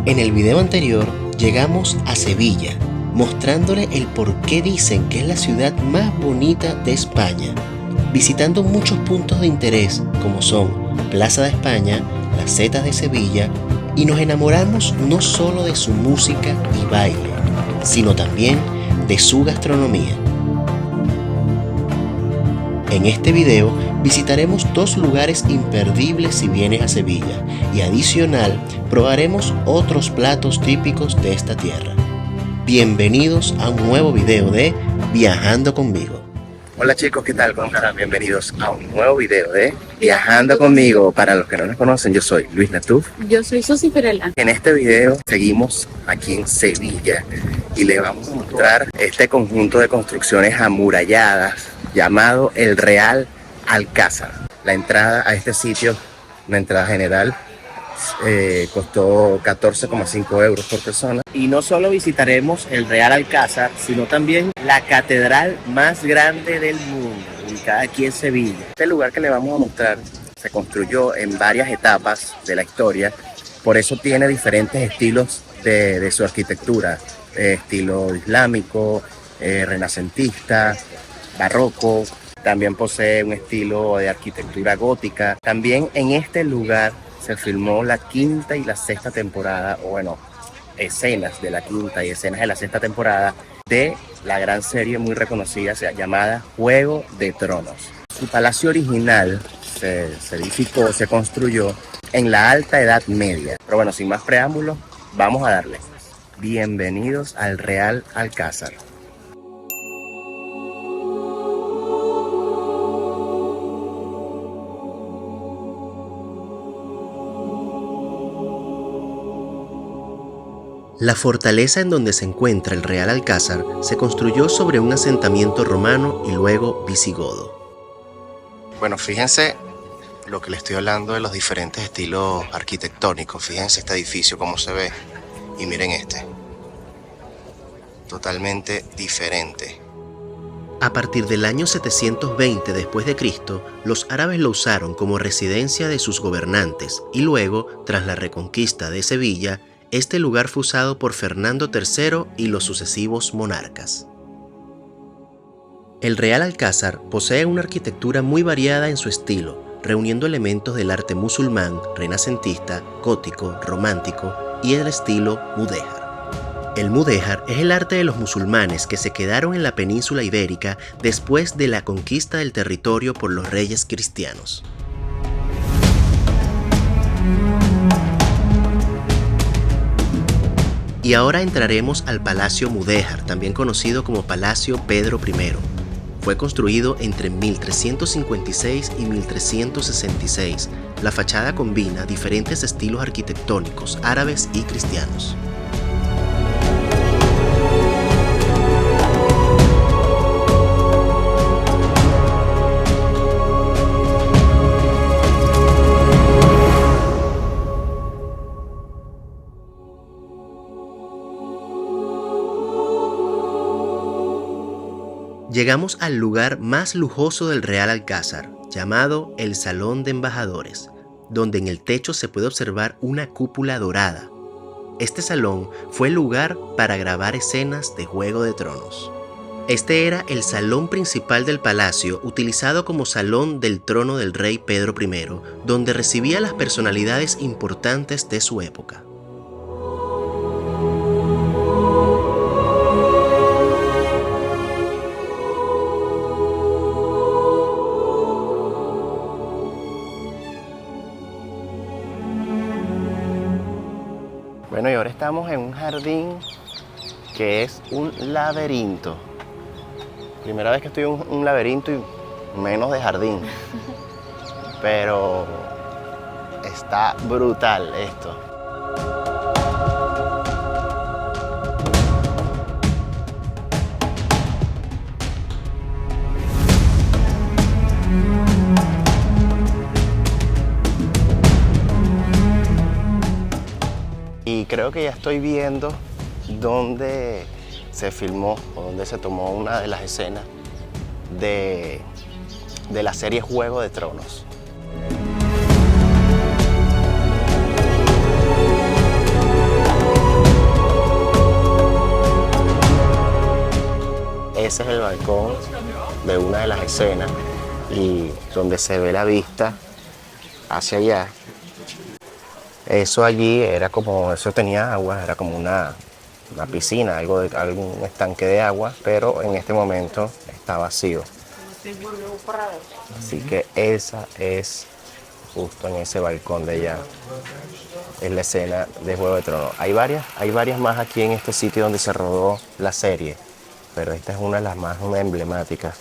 En el video anterior llegamos a Sevilla, mostrándole el por qué dicen que es la ciudad más bonita de España, visitando muchos puntos de interés como son Plaza de España, las Setas de Sevilla, y nos enamoramos no solo de su música y baile, sino también de su gastronomía. En este video visitaremos dos lugares imperdibles si vienes a Sevilla y adicional probaremos otros platos típicos de esta tierra. Bienvenidos a un nuevo video de Viajando Conmigo. Hola chicos, ¿qué tal? ¿Cómo están? Bienvenidos a un nuevo video de Viajando Conmigo. Para los que no nos conocen, yo soy Luis Latuf. Yo soy Susi Perela. En este video seguimos aquí en Sevilla y les vamos a mostrar este conjunto de construcciones amuralladas llamado el Real Alcázar. La entrada a este sitio, una entrada general, costó 14,5 euros por persona. Y no solo visitaremos el Real Alcázar, sino también la catedral más grande del mundo, ubicada aquí en Sevilla. Este lugar que le vamos a mostrar se construyó en varias etapas de la historia, por eso tiene diferentes estilos de su arquitectura, estilo islámico, renacentista, barroco. También posee un estilo de arquitectura gótica. También en este lugar se filmó la quinta y la sexta temporada, o bueno, escenas de la quinta y escenas de la sexta temporada de la gran serie muy reconocida llamada Juego de Tronos. Su palacio original se edificó, se construyó en la Alta Edad Media. Pero bueno, sin más preámbulos, vamos a darle. Bienvenidos al Real Alcázar. La fortaleza en donde se encuentra el Real Alcázar se construyó sobre un asentamiento romano y luego visigodo. Bueno, fíjense lo que les estoy hablando de los diferentes estilos arquitectónicos. Fíjense este edificio cómo se ve y miren este. Totalmente diferente. A partir del año 720 después de Cristo, los árabes lo usaron como residencia de sus gobernantes y luego, tras la reconquista de Sevilla, este lugar fue usado por Fernando III y los sucesivos monarcas. El Real Alcázar posee una arquitectura muy variada en su estilo, reuniendo elementos del arte musulmán, renacentista, gótico, romántico y el estilo mudéjar. El mudéjar es el arte de los musulmanes que se quedaron en la península ibérica después de la conquista del territorio por los reyes cristianos. Y ahora entraremos al Palacio Mudéjar, también conocido como Palacio Pedro I. Fue construido entre 1356 y 1366. La fachada combina diferentes estilos arquitectónicos árabes y cristianos. Llegamos al lugar más lujoso del Real Alcázar, llamado el Salón de Embajadores, donde en el techo se puede observar una cúpula dorada. Este salón fue el lugar para grabar escenas de Juego de Tronos. Este era el salón principal del palacio, utilizado como salón del trono del rey Pedro I, donde recibía a las personalidades importantes de su época. Bueno, y ahora estamos en un jardín que es un laberinto. Primera vez que estoy en un laberinto y menos de jardín. Pero está brutal esto. Y creo que ya estoy viendo dónde se filmó o dónde se tomó una de las escenas de la serie Juego de Tronos. balcón de una de las escenas y donde se ve la vista hacia allá. Eso allí era como, eso tenía agua, era como una piscina, algún estanque de agua, pero en este momento está vacío. Así que esa es justo en ese balcón de allá. Es la escena de Juego de Tronos. Hay varias más aquí en este sitio donde se rodó la serie, pero esta es una de las más emblemáticas,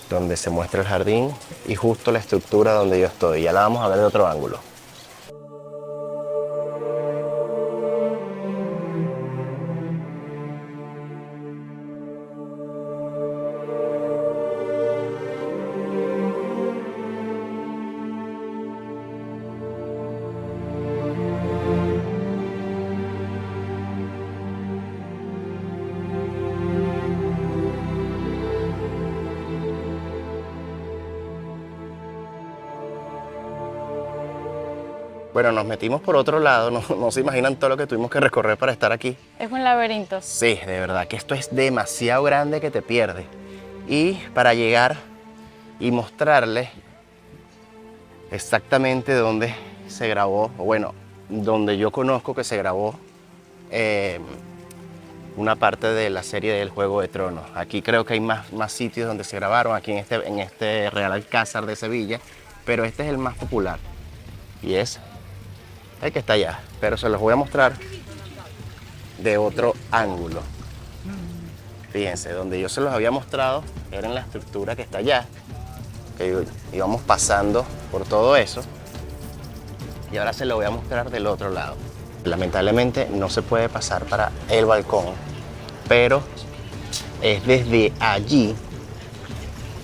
donde se muestra el jardín y justo la estructura donde yo estoy. Ya la vamos a ver de otro ángulo. Bueno, nos metimos por otro lado, no se imaginan todo lo que tuvimos que recorrer para estar aquí. Es un laberinto. Sí, de verdad que esto es demasiado grande que te pierdes. Y para llegar y mostrarles exactamente dónde se grabó, o bueno, donde yo conozco que se grabó una parte de la serie del Juego de Tronos. Aquí creo que hay más sitios donde se grabaron, aquí en este Real Alcázar de Sevilla, pero este es el más popular y es el que está allá, pero se los voy a mostrar de otro ángulo. Fíjense, donde yo se los había mostrado era en la estructura que está allá, que íbamos pasando por todo eso, y ahora se lo voy a mostrar del otro lado. Lamentablemente no se puede pasar para el balcón, pero es desde allí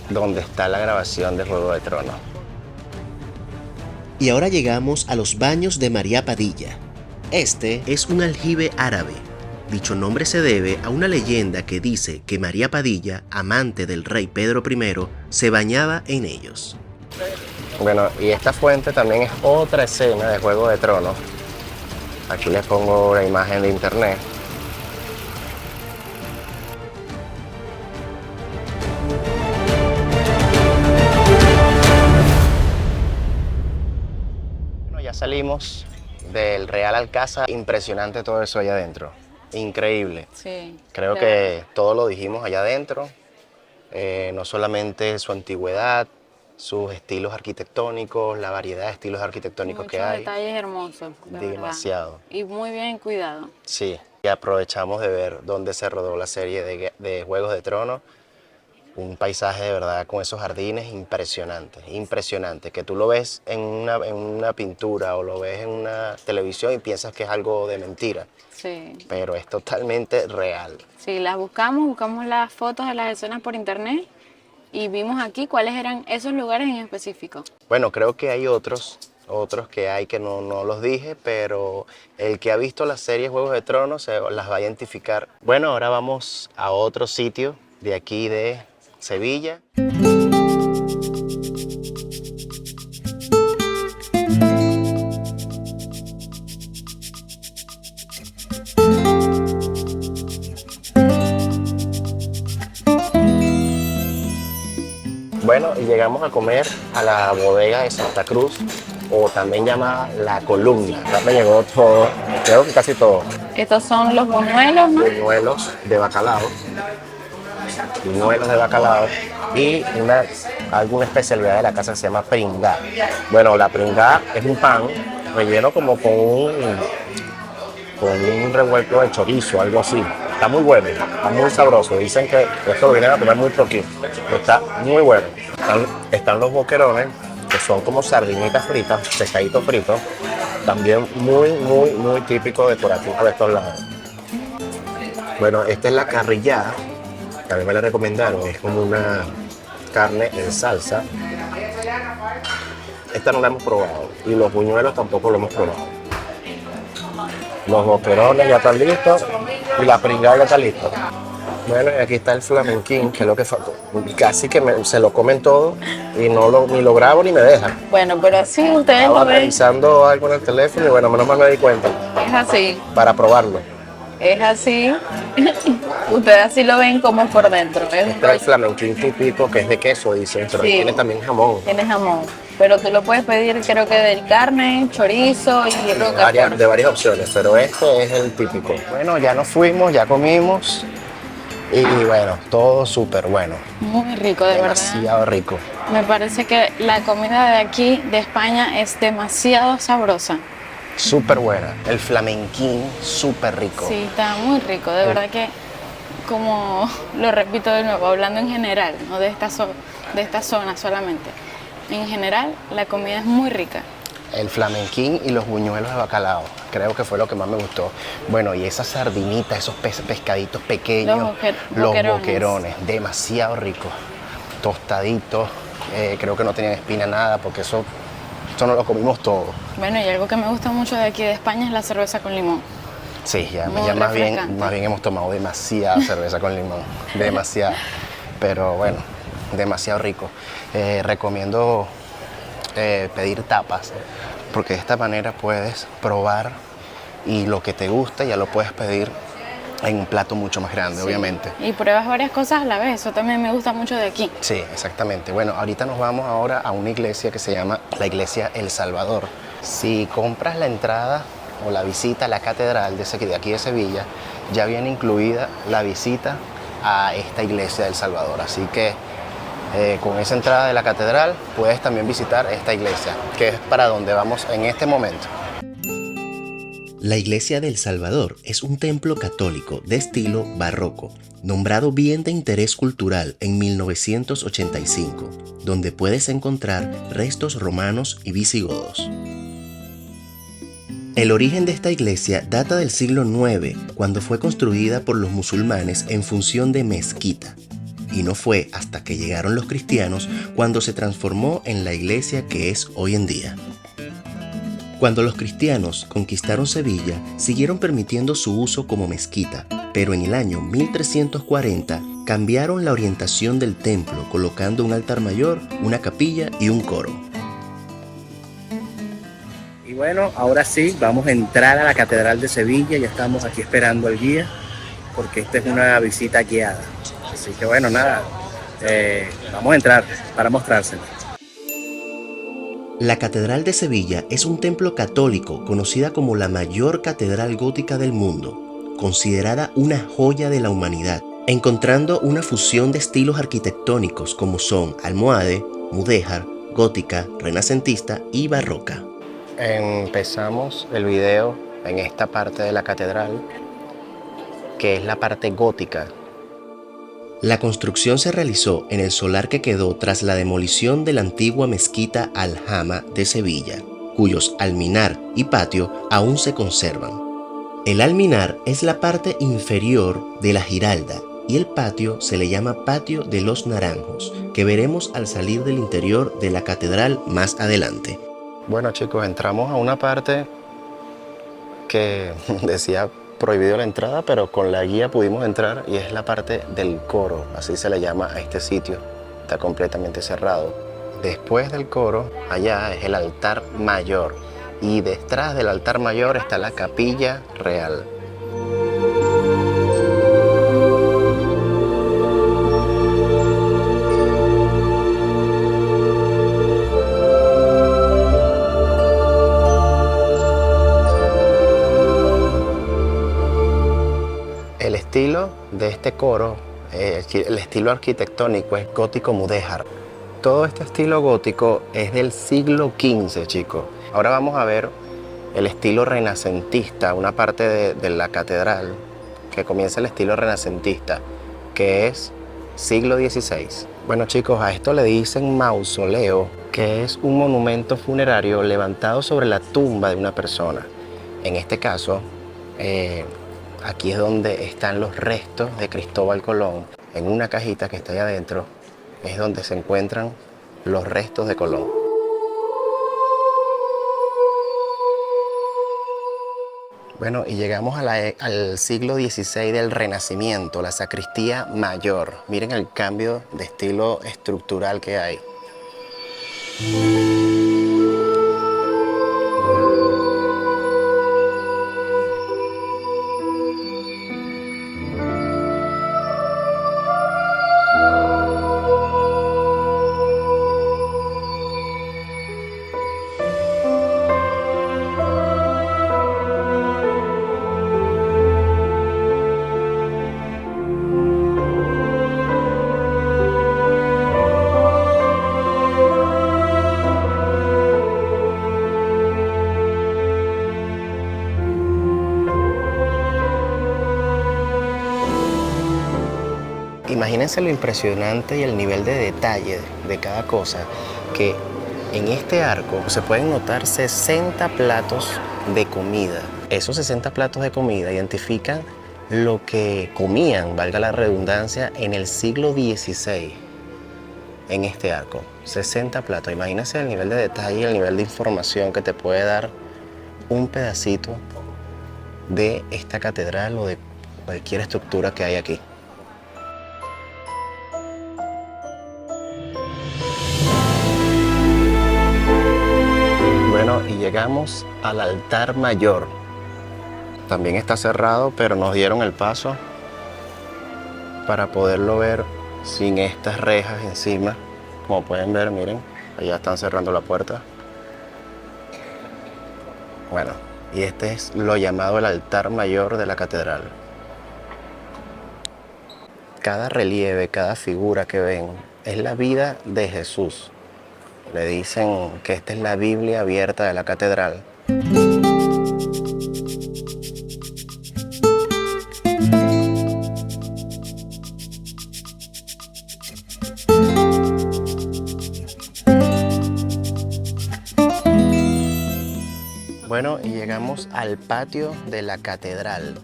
donde está la grabación de Juego de Tronos. Y ahora llegamos a los baños de María Padilla. Este es un aljibe árabe. Dicho nombre se debe a una leyenda que dice que María Padilla, amante del rey Pedro I, se bañaba en ellos. Bueno, y esta fuente también es otra escena de Juego de Tronos. Aquí les pongo la imagen de internet. Salimos del Real Alcázar, impresionante todo eso allá adentro, increíble. Sí, creo que todo lo dijimos allá adentro, no solamente su antigüedad, sus estilos arquitectónicos, la variedad de estilos arquitectónicos que hay. Muchos detalles hermosos, demasiado. Y muy bien cuidado. Sí, y aprovechamos de ver dónde se rodó la serie de Juegos de Tronos. Un paisaje de verdad con esos jardines impresionante, que tú lo ves en una pintura o lo ves en una televisión y piensas que es algo de mentira. Sí. Pero es totalmente real. Sí, las buscamos las fotos de las escenas por internet y vimos aquí cuáles eran esos lugares en específico. Bueno, creo que hay otros que hay que no los dije, pero el que ha visto la serie Juegos de Tronos se las va a identificar. Bueno, ahora vamos a otro sitio de aquí de Sevilla. Bueno, y llegamos a comer a la bodega de Santa Cruz, o también llamada La Columna. Acá me llegó todo, creo que casi todo. Estos son los buñuelos, ¿no? Buñuelos de bacalao. Buñuelos de bacalao y alguna especialidad de la casa que se llama pringá. Bueno, la pringá es un pan relleno como con un revuelto de chorizo, algo así. Está muy bueno, está muy sabroso. Dicen que esto lo vienen a comer muy poquito, pero está muy bueno. Están los boquerones, que son como sardinitas fritas, pescaditos fritos, también muy típico de por aquí, por estos lados. Bueno, esta es la carrillada. También me la recomendaron, es como una carne en salsa. Esta no la hemos probado y los buñuelos tampoco lo hemos probado. Los boquerones ya están listos y la pringada ya está lista. Bueno, y aquí está el flamenquín, que es lo que faltó. Casi que se lo comen todo y ni lo grabo ni me dejan. Bueno, pero así ustedes Estaba lo ven. revisando algo en el teléfono y bueno, menos mal me di cuenta. Es así. Para probarlo. Es así. Ustedes así lo ven como por dentro. Es un Este es el rollo. flamenquín típico que es de queso, dicen, pero Sí. tiene también jamón. Tiene jamón. Pero tú lo puedes pedir, creo que de carne, chorizo y De roquefort. varias opciones, pero este es el típico. Bueno, ya nos fuimos, ya comimos y bueno, todo súper bueno, Muy rico, de verdad. demasiado rico. Me parece que la comida de aquí, de España, es demasiado sabrosa. Súper buena. El flamenquín, súper rico. Sí, está muy rico. De verdad que, como lo repito de nuevo, hablando en general, no de de esta zona solamente. En general, la comida es muy rica. El flamenquín y los buñuelos de bacalao, creo que fue lo que más me gustó. Bueno, y esas sardinitas, esos pescaditos pequeños, los boquerones, demasiado ricos. Tostaditos, creo que no tenían espina nada, porque eso no lo comimos todo. Bueno, y algo que me gusta mucho de aquí de España es la cerveza con limón. Sí, ya Muy más refrescante. bien hemos tomado demasiada cerveza con limón, demasiada. Pero bueno, demasiado rico. Recomiendo pedir tapas, porque de esta manera puedes probar y lo que te gusta ya lo puedes pedir en un plato mucho más grande, Sí. obviamente. Y pruebas varias cosas a la vez, eso también me gusta mucho de aquí. Sí, exactamente. Bueno, ahorita nos vamos ahora a una iglesia que se llama la Iglesia El Salvador. Si compras la entrada o la visita a la catedral de aquí de Sevilla, ya viene incluida la visita a esta iglesia del Salvador. Así que con esa entrada de la catedral puedes también visitar esta iglesia, que es para donde vamos en este momento. La Iglesia del Salvador es un templo católico de estilo barroco, nombrado Bien de Interés Cultural en 1985, donde puedes encontrar restos romanos y visigodos. El origen de esta iglesia data del siglo IX, cuando fue construida por los musulmanes en función de mezquita, y no fue hasta que llegaron los cristianos cuando se transformó en la iglesia que es hoy en día. Cuando los cristianos conquistaron Sevilla, siguieron permitiendo su uso como mezquita, pero en el año 1340 cambiaron la orientación del templo, colocando un altar mayor, una capilla y un coro. Y bueno, ahora sí, vamos a entrar a la Catedral de Sevilla. Ya estamos aquí esperando al guía, porque esta es una visita guiada. Así que bueno, nada, vamos a entrar para mostrárselo. La Catedral de Sevilla es un templo católico conocida como la mayor catedral gótica del mundo, considerada una joya de la humanidad, encontrando una fusión de estilos arquitectónicos como son almohade, mudéjar, gótica, renacentista y barroca. Empezamos el video en esta parte de la catedral, que es la parte gótica. La construcción se realizó en el solar que quedó tras la demolición de la antigua mezquita Al-Hama de Sevilla, cuyos alminar y patio aún se conservan. El alminar es la parte inferior de la giralda y el patio se le llama Patio de los Naranjos, que veremos al salir del interior de la catedral más adelante. Bueno chicos, entramos a una parte que decía prohibido la entrada, pero con la guía pudimos entrar, y es la parte del coro, así se le llama a este sitio. Está completamente cerrado. Después del coro, allá es el altar mayor, y detrás del altar mayor está la capilla real. El estilo de este coro, el estilo arquitectónico es gótico mudéjar. Todo este estilo gótico es del siglo XV, chicos. Ahora vamos a ver el estilo renacentista, una parte de la catedral que comienza el estilo renacentista, que es siglo XVI. Bueno chicos, a esto le dicen mausoleo, que es un monumento funerario levantado sobre la tumba de una persona. En este caso, aquí es donde están los restos de Cristóbal Colón. En una cajita que está ahí adentro es donde se encuentran los restos de Colón. Bueno, y llegamos al siglo XVI del Renacimiento, la sacristía mayor. Miren el cambio de estilo estructural que hay. Imagínense lo impresionante y el nivel de detalle de cada cosa, que en este arco se pueden notar 60 platos de comida. Esos 60 platos de comida identifican lo que comían, valga la redundancia, en el siglo XVI en este arco. 60 platos. Imagínense el nivel de detalle y el nivel de información que te puede dar un pedacito de esta catedral o de cualquier estructura que hay aquí. Bueno, y llegamos al altar mayor. También está cerrado, pero nos dieron el paso para poderlo ver sin estas rejas encima. Como pueden ver, miren, allá están cerrando la puerta. Bueno, y este es lo llamado el altar mayor de la catedral. Cada relieve, cada figura que ven es la vida de Jesús. Le dicen que esta es la Biblia abierta de la catedral. Bueno, y llegamos al patio de la catedral.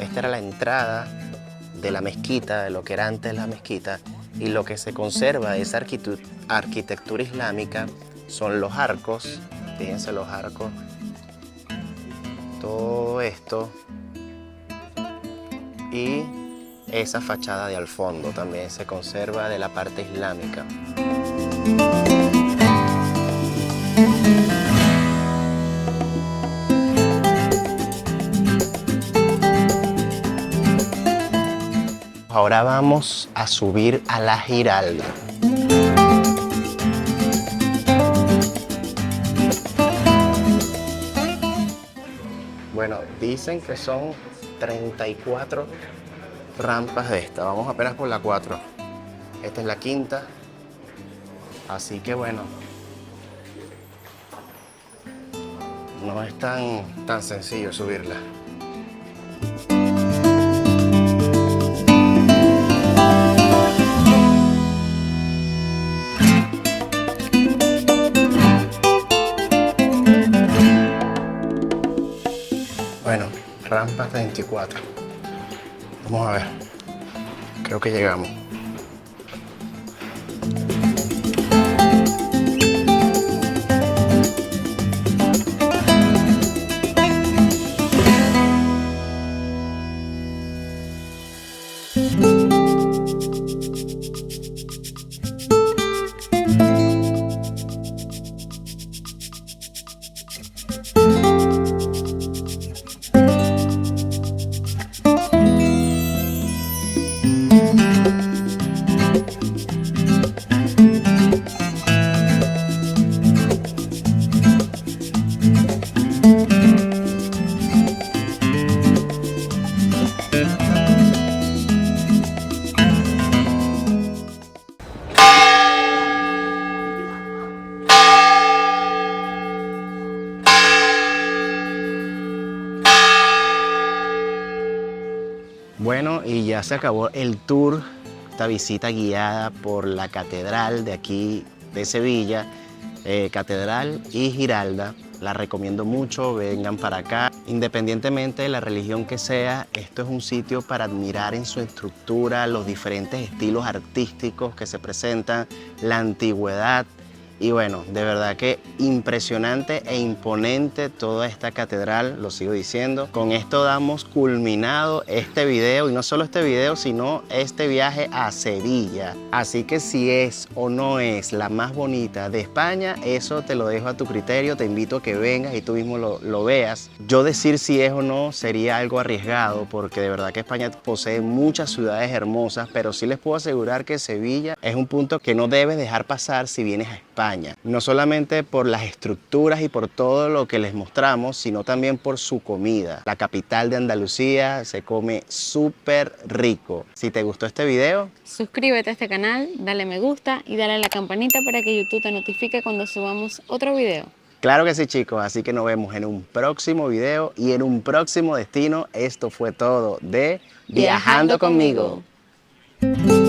Esta era la entrada de la mezquita, de lo que era antes la mezquita, y lo que se conserva de esa arquitectura islámica son los arcos. Fíjense los arcos, todo esto, y esa fachada de al fondo también se conserva de la parte islámica. Ahora vamos a subir a la Giralda. Bueno, dicen que son 34 rampas de esta. Vamos apenas por la 4. Esta es la quinta. Así que bueno, no es tan sencillo subirla. Bueno, rampa 24. Vamos a ver. Creo que llegamos. Bueno, y ya se acabó el tour, esta visita guiada por la catedral de aquí de Sevilla, Catedral y Giralda. La recomiendo mucho, vengan para acá. Independientemente de la religión que sea, esto es un sitio para admirar en su estructura los diferentes estilos artísticos que se presentan, la antigüedad. Y bueno, de verdad que impresionante e imponente toda esta catedral, lo sigo diciendo. Con esto damos culminado este video, y no solo este video, sino este viaje a Sevilla. Así que si es o no es la más bonita de España, eso te lo dejo a tu criterio. Te invito a que vengas y tú mismo lo veas. Yo decir si es o no sería algo arriesgado, porque de verdad que España posee muchas ciudades hermosas, pero sí les puedo asegurar que Sevilla es un punto que no debes dejar pasar si vienes a España. No solamente por las estructuras y por todo lo que les mostramos, sino también por su comida. La capital de Andalucía se come súper rico. Si te gustó este video, suscríbete a este canal, dale me gusta y dale a la campanita para que YouTube te notifique cuando subamos otro video. Claro que sí, chicos, así que nos vemos en un próximo video y en un próximo destino. Esto fue todo de Viajando conmigo. Sevilla.